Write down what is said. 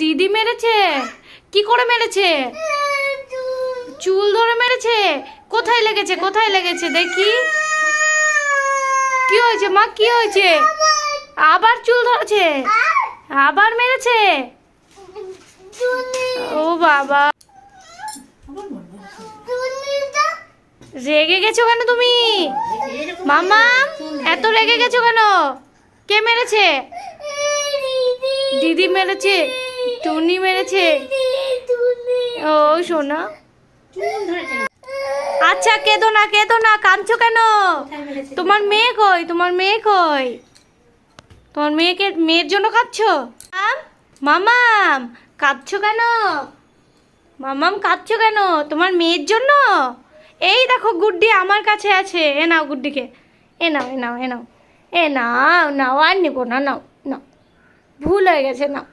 দিদি মেরেছে? কি করে মেরেছে? চুল ধরে মেরেছে? কোথায় লেগেছে, কোথায় লেগেছে দেখি? কি হয়েছে মা, কি হয়েছে? আবার চুল ধরেছে? আবার মেরেছে? ও বাবা, রেগে গেছো কেন তুমি? মামা, এত রেগে গেছো কেন? কে মেরেছে? দিদি মেরেছে? টুনি মেরেছে? ও সোনা, আচ্ছা কেঁদো না, কেঁদো না, কাঁদছো কেন? তোমার মেয়ে কই, তোমার মেয়ে কই? তোমার মেয়েকে, মেয়ের জন্য কাঁদছো? মামাম, কাঁদছো কেন? মামাম কাঁদছো কেন? তোমার মেয়ের জন্য? এই দেখো গুড্ডি আমার কাছে আছে, এ নাও গুড্ডিকে, এ নাও, এ নাও, এ নাও, এ নাও, নাও আর নিবো না, নাও নাও, ভুল হয়ে গেছে, নাও।